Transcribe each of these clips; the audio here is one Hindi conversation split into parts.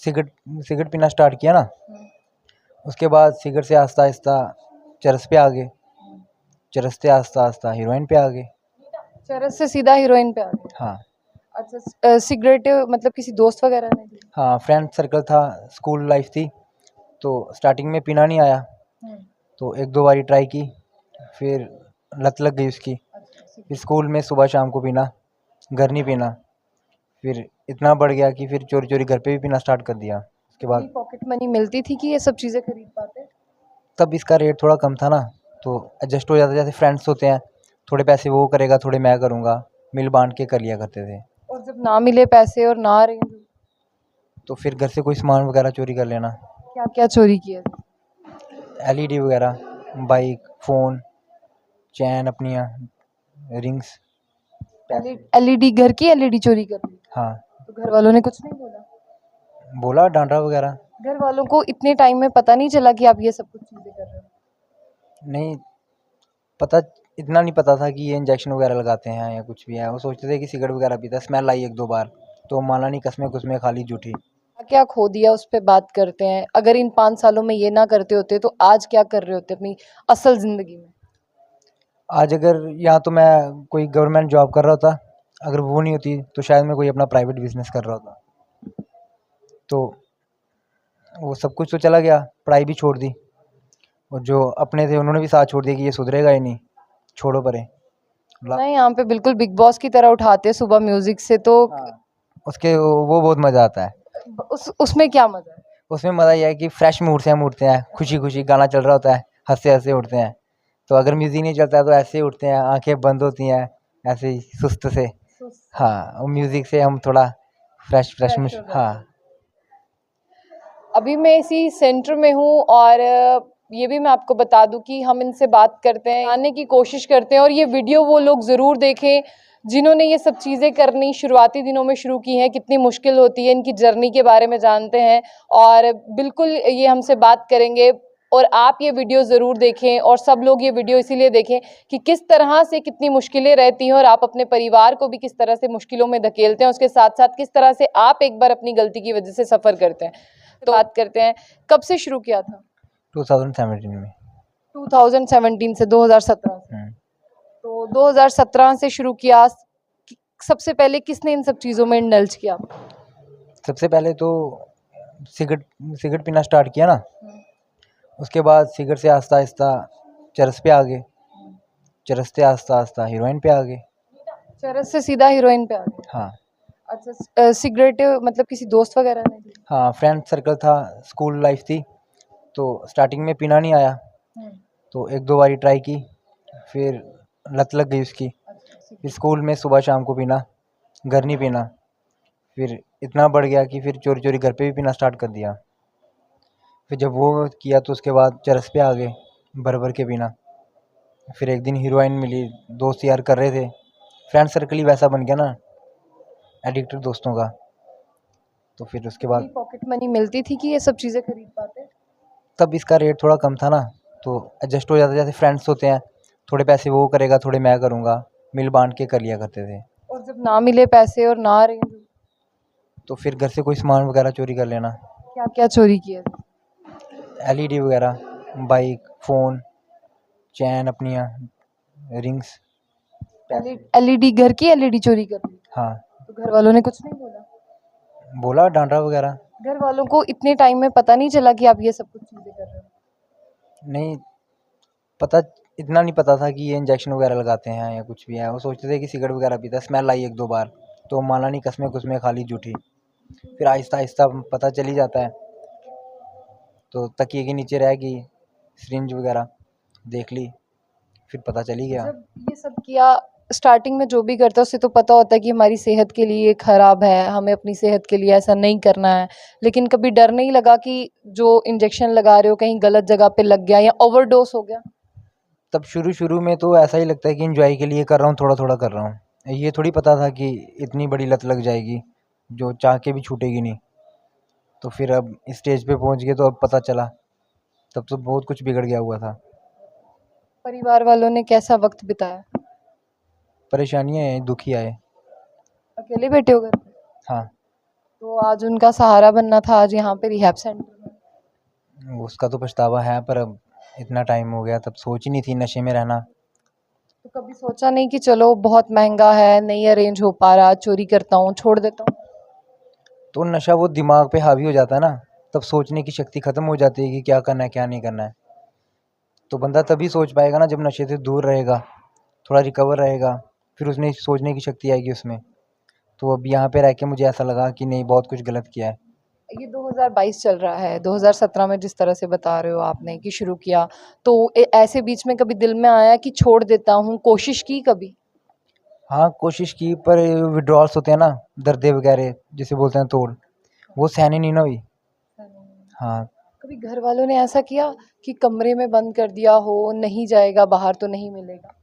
सिगरेट सिगरेट पीना स्टार्ट किया ना, उसके बाद सिगरेट से आहिस्ता आहिस्ता चरस पे आ गए, चरस से आहिस्ता आहिस्ता हीरोइन पे आ गए। चरस से सीधा हीरोइन पे आ गए। हाँ अच्छा, सिगरेट मतलब किसी दोस्त वगैरह ने दी? हाँ, फ्रेंड सर्कल था, स्कूल लाइफ थी, तो स्टार्टिंग में पीना नहीं आया, तो एक दो बारी ट्राई की, फिर लत लग गई उसकी। फिर स्कूल में सुबह शाम को पीना, घर नहीं पीना, फिर इतना बढ़ गया कि फिर चोरी चोरी घर पे भी पीना स्टार्ट कर दिया। उसके बाद पॉकेट मनी मिलती थी कि ये सब चीजें खरीद पाते? तब इसका रेट थोड़ा कम था ना, तो एडजस्ट हो जाता, जैसे फ्रेंड्स होते हैं, थोड़े पैसे वो करेगा थोड़े मैं करूँगा, मिल बांट के कर लिया करते थे। और जब ना मिले पैसे और ना रेंज, तो फिर घर से कोई सामान वगैरह चोरी कर लेना, क्या क्या चोरी किया? एलईडी वगैरह, बाइक, फ़ोन, चैन अपनी, रिंग्स, पैसे। एलईडी, घर की एलईडी चोरी कर ली? हाँ, तो घर वालों ने कुछ नहीं बोला? बोला डांटा वगैरह। घर वालों को इतने टाइम में पता नहीं चला कि आप ये सब कुछ चीजें कर रहे हो? नहीं पता, इतना नहीं पता था कि ये इंजेक्शन वगैरह लगाते हैं या कुछ भी है। वो सोचते थे कि सिगरेट वगैरह पीता है, स्मेल आई एक दो बार, तो माना नहीं, कसमें कुसमें खा ली झूठी। क्या क्या खो दिया उस पे बात करते हैं। अगर इन 5 सालों में ये ना करते होते तो आज क्या कर रहे होते अपनी असल जिंदगी में? आज अगर यहाँ तो मैं कोई गवर्नमेंट जॉब कर रहा होता, अगर वो नहीं होती तो शायद मैं कोई अपना प्राइवेट बिजनेस कर रहा होता। तो वो सब कुछ तो चला गया, पढ़ाई भी छोड़ दी, और जो अपने थे उन्होंने भी साथ छोड़ दिया कि ये सुधरेगा ही नहीं, छोड़ो परे। नहीं, यहाँ पे बिल्कुल बिग बॉस की तरह उठाते हैं सुबह म्यूजिक से, तो हाँ, उसके वो बहुत मज़ा आता है। उसमें क्या मजा है? उसमें मज़ा ये है कि फ्रेश मूड से हम उठते हैं, खुशी खुशी गाना चल रहा होता है, हंसते हंसते उठते हैं। तो अगर म्यूज़िक नहीं चलता है तो ऐसे ही उठते हैं, आंखें बंद होती हैं, ऐसे ही सुस्त से। हाँ, और म्यूज़िक से हम थोड़ा फ्रेश फ्रेश फ्रेश हो जाते हाँ। हैं। अभी मैं इसी सेंटर में हूँ और ये भी मैं आपको बता दूं कि हम इनसे बात करते हैं, आने की कोशिश करते हैं, और ये वीडियो वो लोग ज़रूर देखें जिन्होंने ये सब चीज़ें करनी शुरुआती दिनों में शुरू की हैं। कितनी मुश्किल होती है, इनकी जर्नी के बारे में जानते हैं और बिल्कुल ये हमसे बात करेंगे। और आप ये वीडियो ज़रूर देखें, और सब लोग ये वीडियो इसीलिए देखें कि किस तरह से कितनी मुश्किलें रहती हैं और आप अपने परिवार को भी किस तरह से मुश्किलों में धकेलते हैं, उसके साथ साथ किस तरह से आप एक बार अपनी गलती की वजह से सफ़र करते हैं। तो बात करते हैं, कब से शुरू किया था? 2017 में। 2017 से, 2017 से। हम्म। तो 2017 से शुरू किया। सबसे पहले किसने इन सब चीज़ों में इंडल्ज किया? सबसे पहले तो सिगरेट सिगरेट पीना स्टार्ट किया ना, उसके बाद सिगरेट से आहिस्ता आहिस्ता चरस पे आ गए, चरस से आहिस्ता आहिस्ता हीरोइन पे आ गए। चरस से सीधा हीरोइन पे आ गए। हाँ अच्छा, सिगरेट मतलब किसी दोस्त वगैरह ने दी? हाँ, फ्रेंड सर्कल था, स्कूल लाइफ थी, तो स्टार्टिंग में पीना नहीं आया, तो एक दो बारी ट्राई की, फिर लत लग गई उसकी। फिर स्कूल में सुबह शाम को पीना, घर नहीं पीना, फिर इतना बढ़ गया कि फिर चोरी चोरी घर पे भी पीना स्टार्ट कर दिया। फिर जब वो किया तो उसके बाद चरस पे आ गए, भर भर के पीना। फिर एक दिन हीरोइन मिली, दोस्त यार कर रहे थे, फ्रेंड सर्कल ही वैसा बन गया ना, एडिक्टेड दोस्तों का। तो फिर उसके बाद पॉकेट मनी मिलती थी कि ये सब चीज़ें खरीद पाते? तब इसका रेट थोड़ा कम था ना, तो एडजस्ट हो जाता, जैसे फ्रेंड्स होते हैं, थोड़े पैसे वो करेगा थोड़े मैं करूँगा, मिल बांट के कर लिया करते थे। और जब ना मिले पैसे और ना रेंज, तो फिर घर से कोई सामान वगैरह चोरी कर लेना, क्या क्या चोरी किया? एलईडी वगैरह, बाइक, फ़ोन, चैन अपनी, रिंग्स, पैसे। एलईडी, घर की एलईडी चोरी कर ली? हाँ, तो घर वालों ने कुछ नहीं बोला? बोला डांटा वगैरह। घर वालों को इतने टाइम में पता नहीं चला कि आप ये सब कुछ चीजें कर रहे हो? नहीं पता, इतना नहीं पता था कि ये इंजेक्शन वगैरह लगाते हैं या कुछ भी है। वो सोचते थे कि सिगरेट वगैरह पीता है, स्मेल आई एक दो बार, तो माना नहीं, कसमें कुसमें खा ली झूठी। फिर आहिस्ता आहिस्ता पता चल ही जाता है, तो तकिए के नीचे रह गई सिरिंज वगैरह, देख ली, फिर पता चल ही गया। जब ये सब किया, स्टार्टिंग में जो भी करता है उसे तो पता होता है कि हमारी सेहत के लिए ये खराब है, हमें अपनी सेहत के लिए ऐसा नहीं करना है, लेकिन कभी डर नहीं लगा कि जो इंजेक्शन लगा रहे हो कहीं गलत जगह पे लग गया या ओवरडोज हो गया? तब शुरू शुरू में तो ऐसा ही लगता है कि इंजॉय के लिए कर रहा हूँ, थोड़ा थोड़ा कर रहा हूँ। ये थोड़ी पता था कि इतनी बड़ी लत लग जाएगी, जो चाह के भी छूटेगी नहीं। तो फिर अब इस स्टेज पे पहुँच गए तो अब पता चला, तब तो बहुत कुछ बिगड़ गया हुआ था। परिवार वालों ने कैसा वक्त बिताया? परेशानियाँ हैं, दुखी आए। अकेले बैठे हो घर पे? हाँ, तो आज उनका सहारा बनना था, आज यहाँ पे रिहैब सेंटर में। उसका तो पछतावा है, पर अब इतना टाइम हो गया, तब सोच ही नहीं थी नशे में रहना। तो कभी सोचा नहीं कि चलो बहुत महंगा है, नहीं अरेंज हो पा रहा, चोरी करता हूँ, छोड़ देता हूँ? तो नशा वो दिमाग पे हावी हो जाता है ना, तब सोचने की शक्ति खत्म हो जाती है कि क्या करना है क्या नहीं करना है। तो बंदा तभी सोच पाएगा ना जब नशे से दूर रहेगा, थोड़ा रिकवर रहेगा, फिर उसने सोचने की शक्ति आएगी उसमें। तो अब यहाँ पे रह के मुझे ऐसा लगा कि नहीं, बहुत कुछ गलत किया है। ये 2022 चल रहा है, 2017 में जिस तरह से बता रहे हो आपने कि शुरू किया, तो ऐसे बीच में कभी दिल में आया कि छोड़ देता हूँ, कोशिश की कभी? हाँ, कोशिश की, पर विड्रॉल्स होते हैं ना, दर्दे वगैरह जिसे बोलते हैं तोड़, वो सहनी नहीं ना हुई। हाँ। कभी घर वालों ने ऐसा किया कि कमरे में बंद कर दिया हो, नहीं जाएगा बाहर तो नहीं मिलेगा?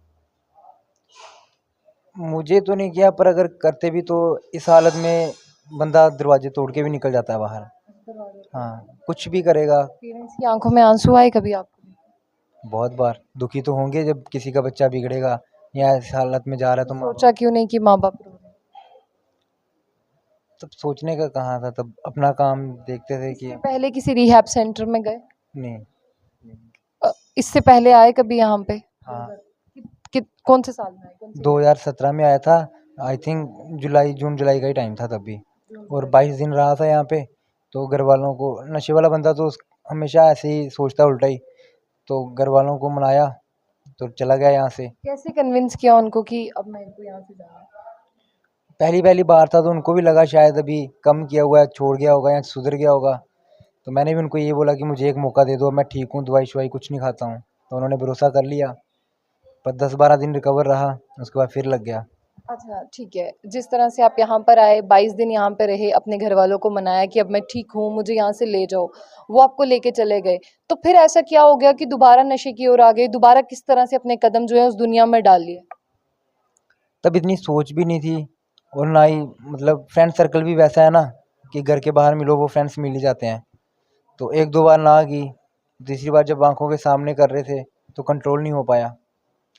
मुझे तो नहीं किया, पर अगर करते भी तो इस हालत में बंदा दरवाजे तोड़ के भी निकल जाता है बाहर। हाँ, कुछ भी करेगा। पेरेंट्स की आंखों में आंसू आए कभी आपको? बहुत बार दुखी तो होंगे जब किसी का बच्चा बिगड़ेगा या इस हालत में जा रहा है, तो माँ सोचा क्यों नहीं कि माँ बाप रो रहे हैं? तब सोचने का कहाँ था, तब अपना काम देखते थे कि इससे पहले किसी रिहैब सेंटर में गए? नहीं। इससे पहले आए कभी यहाँ पे? हाँ, कौन से साल में आए, कौन से 2017 में आया था। आई थिंक जून जुलाई का ही टाइम था तब भी। और 22 दिन रहा था यहाँ पे। तो घर वालों को, नशे वाला बंदा तो हमेशा ऐसे ही सोचता उल्टा ही, तो घर वालों को मनाया तो चला गया यहाँ से। कैसे कन्विंस किया उनको कि अब मेरे को यहाँ से जाना है? पहली पहली बार था तो उनको भी लगा शायद अभी कम किया हुआ है, छोड़ गया होगा या सुधर गया होगा। तो मैंने भी उनको ये बोला कि मुझे एक मौका दे दो, मैं ठीक हूँ, दवाई शवाई कुछ नहीं खाता हूँ। तो उन्होंने भरोसा कर लिया, पर 10-12 दिन रिकवर रहा, उसके बाद फिर लग गया। अच्छा ठीक है, जिस तरह से आप यहाँ पर आए, 22 दिन यहाँ पे रहे, अपने घर वालों को मनाया कि अब मैं ठीक हूँ, मुझे यहाँ से ले जाओ, वो आपको लेके चले गए, तो फिर ऐसा क्या हो गया कि दोबारा नशे की ओर आ गए? दोबारा किस तरह से अपने कदम जो है उस दुनिया में डाल लिए? तब इतनी सोच भी नहीं थी, और ना ही मतलब फ्रेंड सर्कल भी वैसा है ना कि घर के बाहर मिलो वो फ्रेंड्स मिल ही जाते हैं। तो एक दो बार ना की, तीसरी बार जब आंखों के सामने कर रहे थे तो कंट्रोल नहीं हो पाया,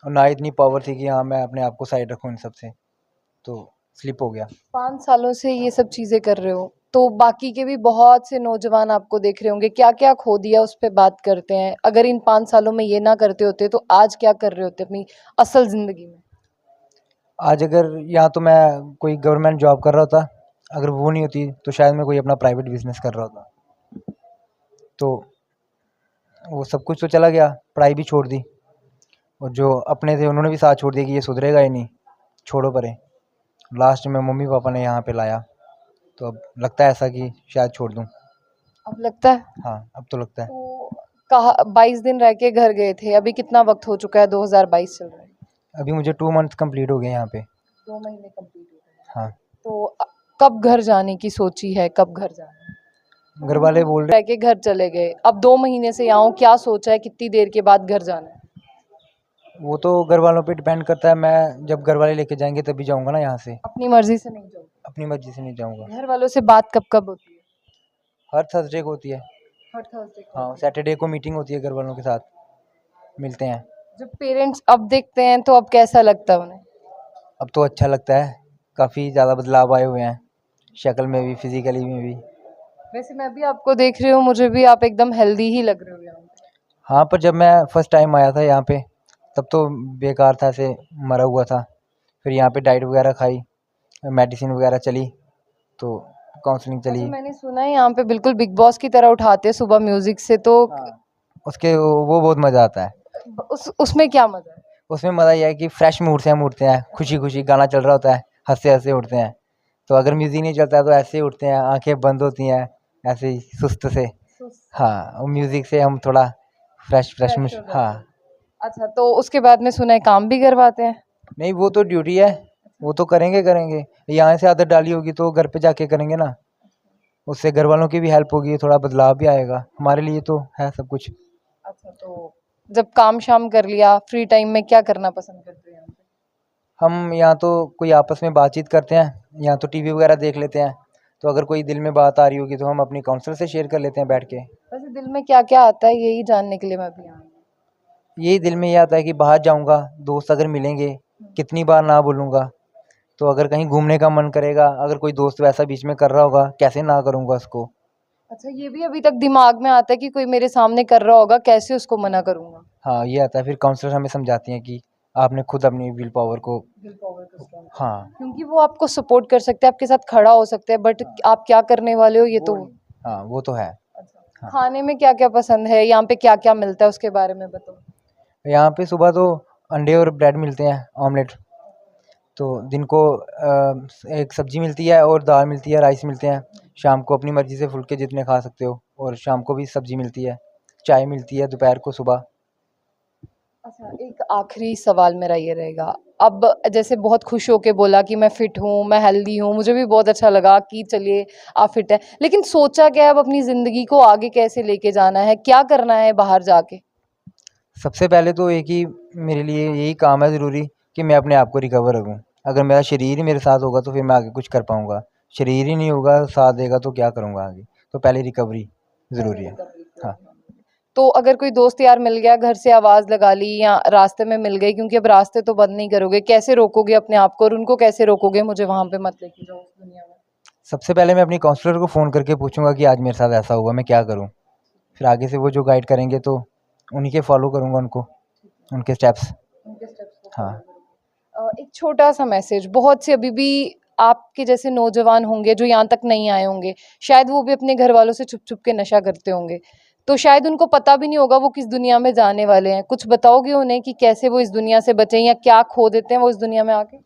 और ना इतनी पावर थी कि हाँ मैं अपने आप को साइड रखूँ इन सब से, तो स्लिप हो गया। 5 सालों से ये सब चीज़ें कर रहे हो, तो बाकी के भी बहुत से नौजवान आपको देख रहे होंगे, क्या-क्या खो दिया उस पे बात करते हैं। अगर इन 5 सालों में ये ना करते होते तो आज क्या कर रहे होते अपनी असल ज़िंदगी में? आज अगर यहाँ तो मैं कोई गवर्नमेंट जॉब कर रहा होता, अगर वो नहीं होती तो शायद मैं कोई अपना प्राइवेट बिजनेस कर रहा होता। तो वो सब कुछ तो चला गया, पढ़ाई भी छोड़ दी, और जो अपने थे उन्होंने भी साथ छोड़ दिया कि ये सुधरेगा ही नहीं, छोड़ो परे। लास्ट में मम्मी पापा ने यहाँ पे लाया, तो अब लगता है ऐसा कि शायद छोड़ दूँ। अब लगता है? हाँ, अब तो लगता है। तो कहा 22 दिन रह के घर गए थे, अभी कितना वक्त हो चुका है? 2022 चल रहा है, अभी मुझे 2 मंथ कंप्लीट हो गए यहाँ पे। 2 महीने कंप्लीट हो गए। हाँ, तो कब घर जाने की सोची है, कब घर जाना है? घर वाले बोल रहे, रह के घर चले गए, अब 2 महीने से यहाँ हूँ, क्या सोचा है कितनी देर के बाद घर जाना है? वो तो घर वालों पे डिपेंड करता है, मैं जब घर वाले लेके जाएंगे तभी जाऊँगा ना यहाँ से, अपनी मर्जी से नहीं जाओगे? अपनी मर्जी से नहीं जाऊँगा। घर वालों से बात कब-कब होती है? हर थर्सडे को होती है। हर थर्सडे को हाँ, होती है। सैटरडे को मीटिंग होती है, घर वालों के साथ मिलते हैं। जब पेरेंट्स अब देखते हैं तो अब कैसा लगता है उन्हें? अब तो अच्छा लगता है, काफ़ी ज़्यादा बदलाव आए हुए हैं, शक्ल में भी, फिजिकली में भी। वैसे मैं भी आपको देख रही हूँ, मुझे भी आप एकदम हेल्दी ही लग रहे हो यहाँ पे। हाँ, पर जब मैं फर्स्ट टाइम आया था यहाँ पे, तब तो बेकार था, ऐसे मरा हुआ था। फिर यहाँ पे डाइट वगैरह खाई, मेडिसिन वगैरह चली, तो काउंसलिंग चली। अच्छा मैंने सुना है यहाँ पे बिल्कुल बिग बॉस की तरह उठाते हैं सुबह म्यूजिक से, तो हाँ, उसके वो बहुत मज़ा आता है। उसमें क्या मजा है? उसमें मज़ा ये है कि फ्रेश मूड से हम उठते हैं, खुशी-खुशी गाना चल रहा होता है, हँसते-हँसते उठते हैं। तो अगर म्यूज़िक नहीं चलता है तो ऐसे ही उठते हैं, आँखें बंद होती हैं, ऐसे ही सुस्त से। हाँ, और म्यूज़िक से हम थोड़ा फ्रेश फ्रेश फ्रेश हो जाते हाँ। हैं। अच्छा तो उसके बाद में सुना है काम भी करवाते हैं? नहीं, वो तो ड्यूटी है, वो तो करेंगे। यहाँ से आदत डाली होगी तो घर पे जाके करेंगे ना, उससे घर वालों की भी हेल्प होगी, थोड़ा बदलाव भी आएगा। हमारे लिए तो है सब कुछ। अच्छा तो जब काम शाम कर लिया, फ्री टाइम में क्या करना पसंद करते हो यहाँ पे? हम यहाँ तो कोई आपस में बातचीत करते हैं, यहाँ तो टीवी वगैरह देख लेते हैं। तो अगर कोई दिल में बात आ रही होगी तो हम अपनी काउंसलर से शेयर कर लेते हैं बैठ के। वैसे दिल में क्या-क्या आता है यही जानने के लिए मैं भी आई हूँ। यही दिल में ये आता है कि बाहर जाऊँगा, दोस्त अगर मिलेंगे, कितनी बार ना बोलूँगा, तो अगर कहीं घूमने का मन करेगा, अगर कोई दोस्त वैसा बीच में कर रहा होगा, कैसे ना करूँगा उसको। अच्छा, ये भी अभी तक दिमाग में आता है कि कोई मेरे सामने कर रहा होगा, कैसे उसको मना करूँगा? हाँ, ये आता है। फिर काउंसलर हमें समझाती हैं कि आपने खुद अपनी विल पावर को। विल पावर को स्ट्रॉन्ग करो। हाँ, क्योंकि वो आपको सपोर्ट कर सकते हैं, आपके साथ खड़ा हो सकते हैं, बट आप क्या करने वाले हो ये तो। हाँ, वो तो है। अच्छा, खाने में क्या-क्या पसंद है? यहाँ पे क्या-क्या मिलता है उसके बारे में बताओ? यहाँ पे सुबह तो अंडे और ब्रेड मिलते हैं, ऑमलेट। तो दिन को एक सब्जी मिलती है और दाल मिलती है, राइस मिलते हैं। शाम को अपनी मर्ज़ी से फुल्के जितने खा सकते हो, और शाम को भी सब्जी मिलती है, चाय मिलती है दोपहर को, सुबह। अच्छा, एक आखिरी सवाल मेरा ये रहेगा, अब जैसे बहुत खुश होके बोला कि मैं फिट हूँ, मैं हेल्दी हूँ, मुझे भी बहुत अच्छा लगा कि चलिए आप फिट हैं, लेकिन सोचा क्या है अब अपनी ज़िंदगी को आगे कैसे लेके जाना है, क्या करना है बाहर जाके? सबसे पहले तो एक ही मेरे लिए यही काम है ज़रूरी, कि मैं अपने आप को रिकवर रखूँ। अगर मेरा शरीर ही मेरे साथ होगा तो फिर मैं आगे कुछ कर पाऊँगा। शरीर ही नहीं होगा, साथ देगा, तो क्या करूँगा आगे? तो पहले रिकवरी ज़रूरी है। हाँ। तो अगर कोई दोस्त यार मिल गया, घर से आवाज़ लगा ली या रास्ते में मिल गए, क्योंकि अब रास्ते तो बंद नहीं करोगे, कैसे रोकोगे अपने आप को और उनको कैसे रोकोगे मुझे वहाँ पे मत लेके जाओ उस दुनिया में? सबसे पहले मैं अपनी काउंसलर को फ़ोन करके पूछूँगा कि आज मेरे साथ ऐसा हुआ, मैं क्या करूँ? फिर आगे से वो जो गाइड करेंगे तो उन्हीं के फॉलो करूँगा उनको, उनके स्टेप्स। उनके स्टेप्स को हाँ। फॉलो करोगे। एक छोटा-सा मैसेज, बहुत से अभी भी आपके जैसे नौजवान होंगे जो यहाँ तक नहीं आए होंगे, शायद वो भी अपने घर वालों से छुप-छुप के नशा करते होंगे, तो शायद उनको पता भी नहीं होगा वो किस दुनिया में जाने वाले हैं। कुछ बताओगे उन्हें कि कैसे वो इस दुनिया से बचें या क्या खो देते हैं वो इस दुनिया में आके?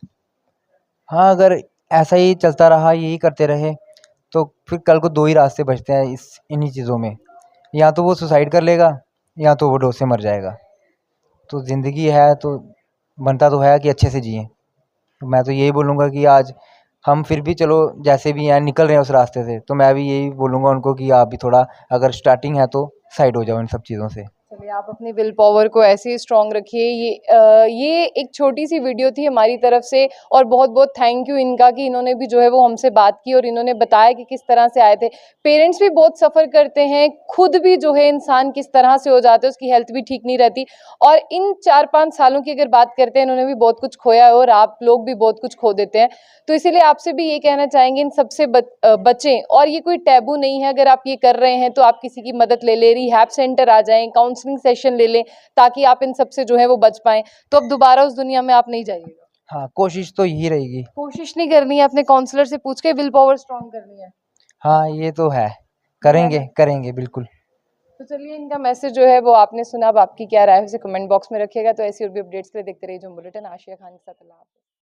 हाँ, अगर ऐसा ही चलता रहा, यही करते रहे, तो फिर कल को 2 ही रास्ते बचते हैं इन्हीं चीज़ों में। या तो वो सुसाइड कर लेगा, या तो वो डोज़ से मर जाएगा। तो ज़िंदगी है तो बनता तो है कि अच्छे से जिएँ। तो मैं तो यही बोलूँगा कि आज हम फिर भी चलो जैसे भी हैं निकल रहे हैं उस रास्ते से, तो मैं भी यही बोलूँगा उनको कि आप भी थोड़ा, अगर स्टार्टिंग है तो साइड हो जाओ इन सब चीज़ों से। चलिए, आप अपनी विल पावर को ऐसे ही स्ट्रॉन्ग रखिए। ये एक छोटी-सी वीडियो थी हमारी तरफ से और बहुत-बहुत थैंक यू इनका कि इन्होंने भी जो है वो हमसे बात की और इन्होंने बताया कि किस तरह से आए थे। पेरेंट्स भी बहुत सफ़र करते हैं, खुद भी जो है इंसान किस तरह से हो जाता है, उसकी हेल्थ भी ठीक नहीं रहती और इन 4-5 सालों की अगर बात करते हैं, इन्होंने भी बहुत कुछ खोया है और आप लोग भी बहुत कुछ खो देते हैं। तो इसीलिए आपसे भी ये कहना चाहेंगे इन सबसे बचें और ये कोई टैबू नहीं है, अगर आप ये कर रहे हैं तो आप किसी की मदद ले लें, रिहैब सेंटर आ जाएँ, काउंसलिंग सेशन ले लें, ताकि आप इन सब से जो है वो बच पाएँ। तो अब दोबारा उस दुनिया में आप नहीं जाइएगा। हाँ, कोशिश तो यही रहेगी। कोशिश नहीं करनी है, अपने काउंसलर से पूछ के विल पावर स्ट्रॉन्ग करनी है। हाँ, ये तो है। करेंगे, करेंगे बिल्कुल। तो चलिए इनका मैसेज जो है वो आपने सुना, अब आपकी क्या राय है उसे कमेंट बॉक्स में रखिएगा। तो ऐसी और भी अपडेट्स के लिए देखते रहिए जो बुलेटिन। आशिया खान के साथ अल्लाह हाफ़िज़।